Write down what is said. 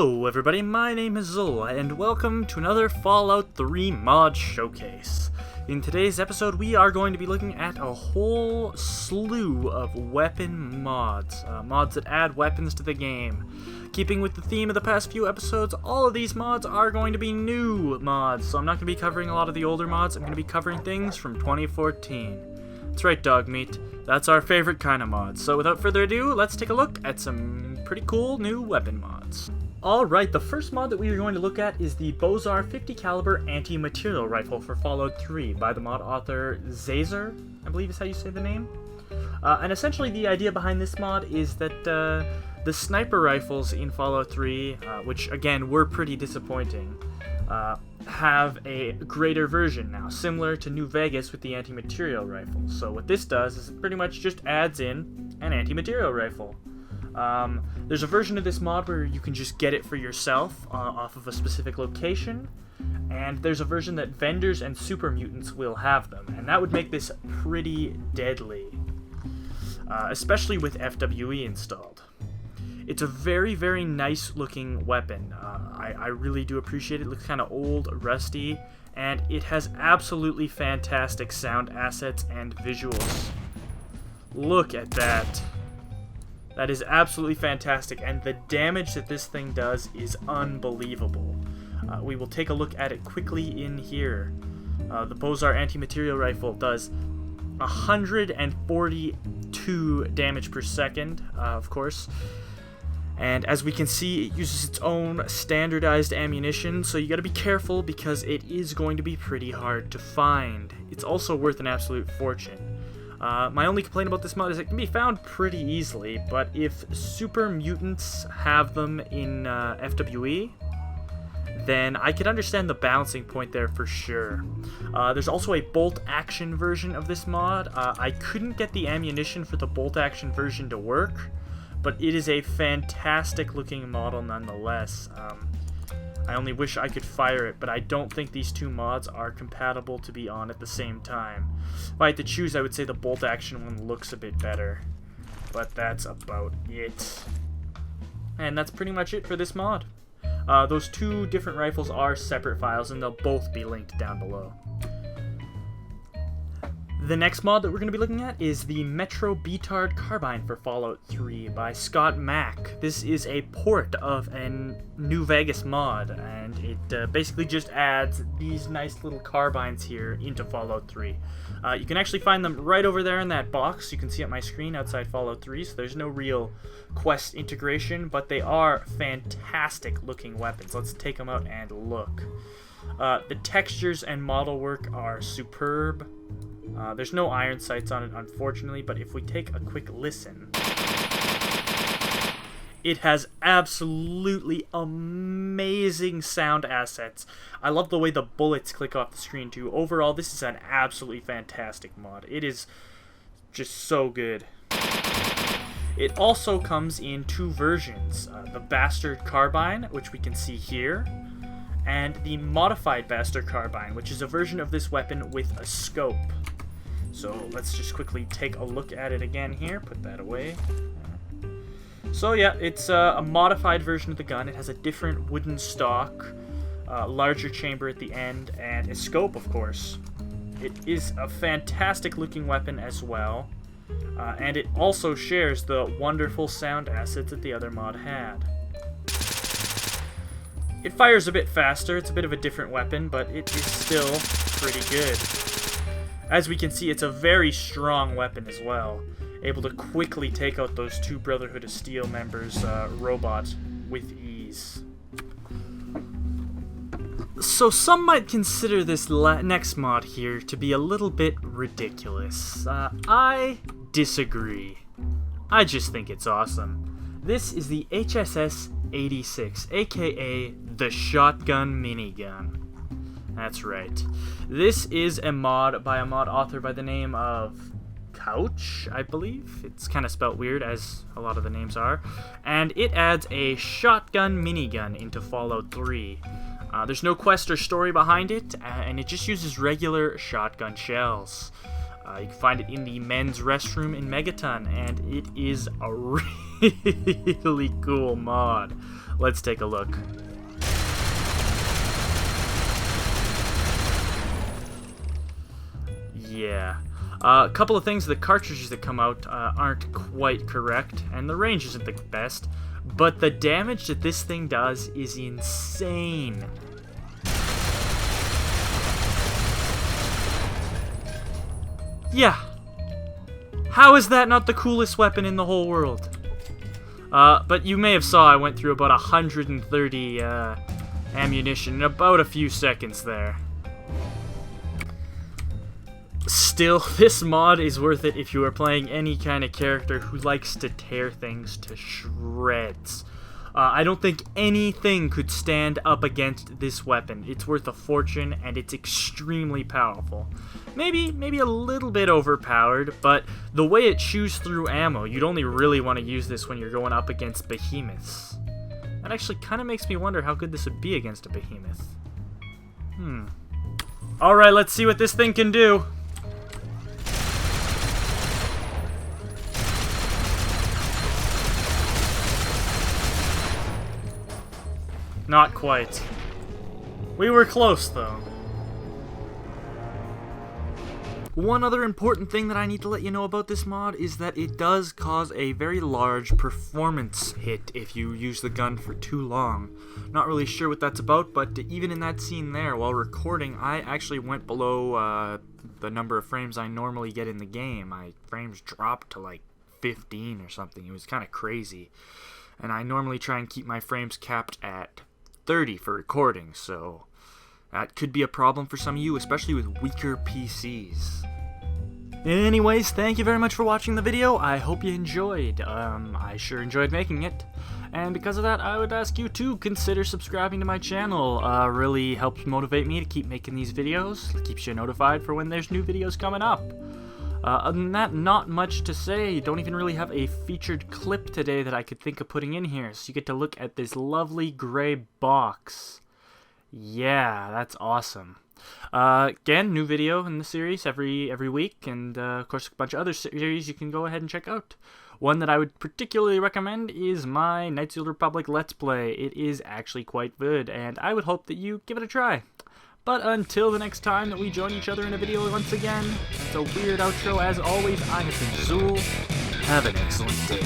Hello everybody, my name is Zul, and welcome to another Fallout 3 mod showcase. In today's episode, we are going to be looking at a whole slew of weapon mods. Mods that add weapons to the game. Keeping with the theme of the past few episodes, all of these mods are going to be new mods, so I'm not going to be covering a lot of the older mods, I'm going to be covering things from 2014. That's right, dog meat. That's our favorite kind of mods. So without further ado, let's take a look at some pretty cool new weapon mods. Alright, the first mod that we are going to look at is the Bozar 50 caliber anti-material rifle for Fallout 3 by the mod author Zazer, I believe is how you say the name. And essentially the idea behind this mod is that the sniper rifles in Fallout 3, which again were pretty disappointing, have a greater version now, similar to New Vegas with the anti-material rifle. So what this does is it pretty much just adds in an anti-material rifle. There's a version of this mod where you can just get it for yourself off of a specific location, and there's a version that vendors and super mutants will have them, and that would make this pretty deadly, especially with FWE installed. It's a very, very nice looking weapon. I really do appreciate it. It looks kind of old, rusty, and it has absolutely fantastic sound assets and visuals. Look at that. That is absolutely fantastic, and the damage that this thing does is unbelievable. We will take a look at it quickly in here. The Bozar anti-material rifle does 142 damage per second, of course. And as we can see, it uses its own standardized ammunition, so you gotta be careful because it is going to be pretty hard to find. It's also worth an absolute fortune. My only complaint about this mod is it can be found pretty easily, but if super mutants have them in FWE, then I could understand the balancing point there for sure. There's also a bolt action version of this mod. I couldn't get the ammunition for the bolt action version to work, but it is a fantastic looking model nonetheless. I only wish I could fire it, but I don't think these two mods are compatible to be on at the same time. If I had to choose, I would say the bolt action one looks a bit better, but that's about it. And that's pretty much it for this mod. Those two different rifles are separate files, and they'll both be linked down below. The next mod that we're going to be looking at is the Metro Betard Carbine for Fallout 3 by Scott Mack. This is a port of a New Vegas mod, and it basically just adds these nice little carbines here into Fallout 3. You can actually find them right over there in that box. You can see on my screen outside Fallout 3, so there's no real quest integration, but they are fantastic looking weapons. Let's take them out and look. The textures and model work are superb. There's no iron sights on it, unfortunately, but if we take a quick listen, it has absolutely amazing sound assets. I love the way the bullets click off the screen, too. Overall, this is an absolutely fantastic mod. It is just so good. It also comes in two versions, the Bastard Carbine, which we can see here, and the Modified Bastard Carbine, which is a version of this weapon with a scope. So let's just quickly take a look at it again here, put that away. So yeah, it's a modified version of the gun. It has a different wooden stock, larger chamber at the end, and a scope, of course. It is a fantastic looking weapon as well, and it also shares the wonderful sound assets that the other mod had. It fires a bit faster, it's a bit of a different weapon, but it is still pretty good. As we can see, it's a very strong weapon as well, able to quickly take out those two Brotherhood of Steel members' robot with ease. So some might consider this next mod here to be a little bit ridiculous. I disagree. I just think it's awesome. This is the HSS 86, aka the Shotgun Minigun. That's right. This is a mod by a mod author by the name of Couch, I believe. It's kind of spelt weird, as a lot of the names are. And it adds a shotgun minigun into Fallout 3. There's no quest or story behind it, and it just uses regular shotgun shells. You can find it in the men's restroom in Megaton, and it is a really cool mod. Let's take a look. Yeah. A couple of things, the cartridges that come out aren't quite correct, and the range isn't the best, but the damage that this thing does is insane. Yeah. How is that not the coolest weapon in the whole world? But you may have saw I went through about 130 ammunition in about a few seconds there. Still, this mod is worth it if you are playing any kind of character who likes to tear things to shreds. I don't think anything could stand up against this weapon. It's worth a fortune, and it's extremely powerful. Maybe a little bit overpowered, but the way it chews through ammo, you'd only really want to use this when you're going up against behemoths. That actually kind of makes me wonder how good this would be against a behemoth. Alright, let's see what this thing can do. Not quite. We were close, though. One other important thing that I need to let you know about this mod is that it does cause a very large performance hit if you use the gun for too long. Not really sure what that's about, but even in that scene there, while recording, I actually went below the number of frames I normally get in the game. My frames dropped to like 15 or something. It was kind of crazy. And I normally try and keep my frames capped at 30 for recording, so that could be a problem for some of you, especially with weaker PCs. Anyways, thank you very much for watching the video. I hope you enjoyed. I sure enjoyed making it. And because of that, I would ask you to consider subscribing to my channel. Really helps motivate me to keep making these videos. It keeps you notified for when there's new videos coming up. Other than that, not much to say. Don't even really have a featured clip today that I could think of putting in here. So you get to look at this lovely gray box. Yeah, that's awesome. Again, new video in the series every week, and of course a bunch of other series you can go ahead and check out. One that I would particularly recommend is my Knights of the Republic Let's Play. It is actually quite good, and I would hope that you give it a try. But until the next time that we join each other in a video once again, it's a weird outro. As always, I have been Zool. Have an excellent day.